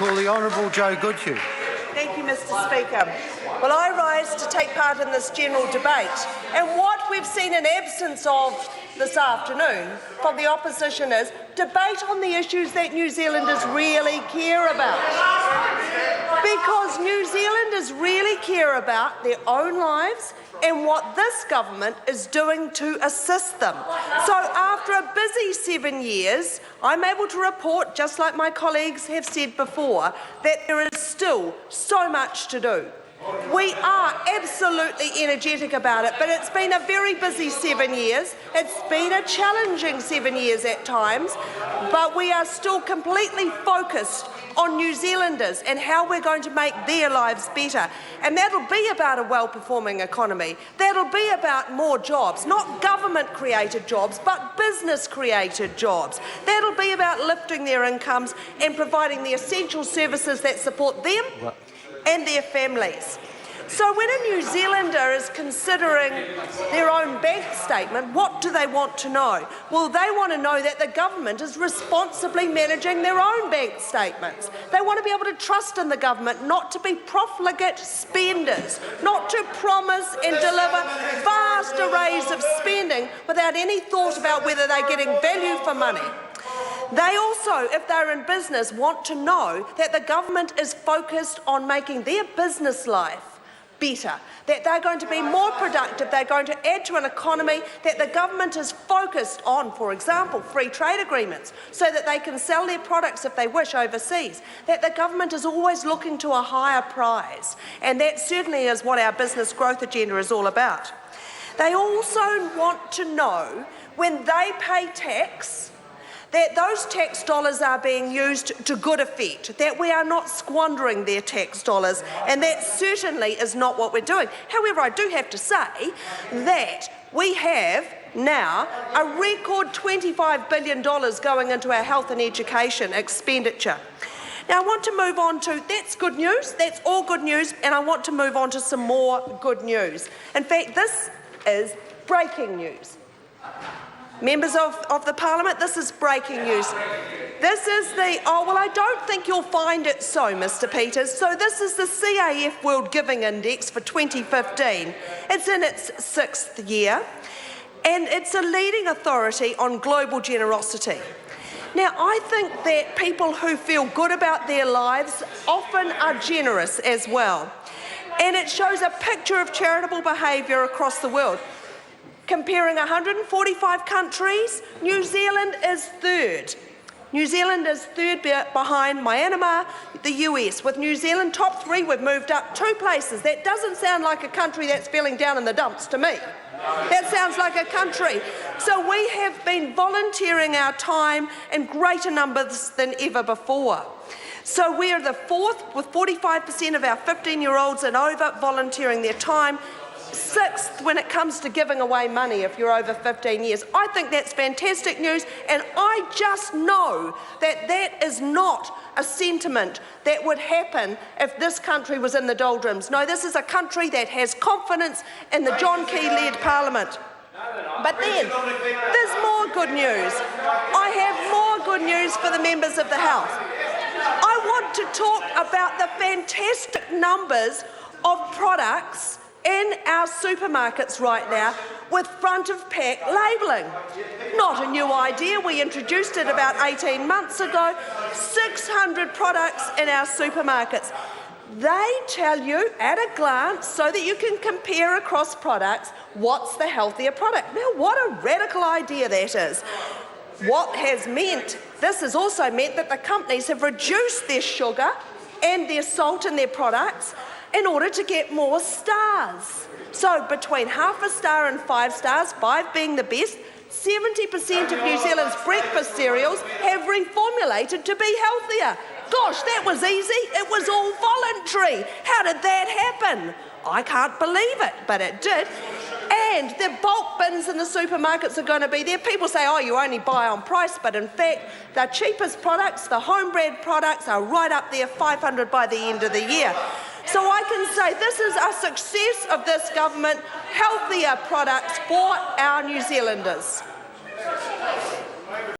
call the Honourable Jo Goodhue. Thank you, Mr. Speaker. Well, I rise to take part in this general debate, and what we've seen an absence of this afternoon from the opposition is debate on the issues that New Zealanders really care about. Because New Zealanders really care about their own lives and what this government is doing to assist them. So after a busy 7 years, I'm able to report, just like my colleagues have said before, that there is still so much to do. We are absolutely energetic about it, but it's been a very busy 7 years. It's been a challenging 7 years at times, but we are still completely focused on New Zealanders and how we're going to make their lives better. And that'll be about a well-performing economy. That'll be about more jobs, not government-created jobs, but business-created jobs. That'll be about lifting their incomes and providing the essential services that support them and their families. So when a New Zealander is considering their own bank statement, what do they want to know? Well, they want to know that the government is responsibly managing their own bank statements. They want to be able to trust in the government not to be profligate spenders, not to promise and deliver vast arrays of spending without any thought about whether they're getting value for money. They also, if they're in business, want to know that the government is focused on making their business life better, that they're going to be more productive, they're going to add to an economy, that the government is focused on, for example, free trade agreements, so that they can sell their products if they wish overseas, that the government is always looking to a higher prize, and that certainly is what our business growth agenda is all about. They also want to know when they pay tax, that those tax dollars are being used to good effect, that we are not squandering their tax dollars, and that certainly is not what we're doing. However, I do have to say that we have now a record $25 billion going into our health and education expenditure. Now I want to move on to, that's good news, that's all good news, and I want to move on to some more good news. In fact, this is breaking news. Members of the Parliament, this is breaking news. This is the, well, I don't think you'll find it so, Mr. Peters. So this is the CAF World Giving Index for 2015. It's in its 6th year, and it's a leading authority on global generosity. Now, I think that people who feel good about their lives often are generous as well. And it shows a picture of charitable behaviour across the world. Comparing 145 countries, New Zealand is third. New Zealand is third behind Myanmar, the US. With New Zealand top 3, we've moved up 2 places. That doesn't sound like a country that's feeling down in the dumps to me. That sounds like a country. So we have been volunteering our time in greater numbers than ever before. So we are the 4th, with 45% of our 15-year-olds and over volunteering their time. 6th when it comes to giving away money if you're over 15 years. I think that's fantastic news, and I just know that that is not a sentiment that would happen if this country was in the doldrums. No, this is a country that has confidence in the John Key-led Parliament. But then, there's more good news. I have more good news for the members of the House. I want to talk about the fantastic numbers of products in our supermarkets right now with front-of-pack labelling. Not a new idea. We introduced it about 18 months ago. 600 products in our supermarkets. They tell you at a glance, so that you can compare across products, what's the healthier product. Now, what a radical idea that is. What has meant, this has also meant that the companies have reduced their sugar and their salt in their products in order to get more stars. So between half a star and 5 stars, 5 being the best, 70% of New Zealand's breakfast cereals have reformulated to be healthier. Gosh, that was easy. It was all voluntary. How did that happen? I can't believe it, but it did. And the bulk bins in the supermarkets are going to be there. People say, oh, you only buy on price, but in fact, the cheapest products, the home-bred products, are right up there, 500 by the end of the year. So I can say this is a success of this government, healthier products for our New Zealanders.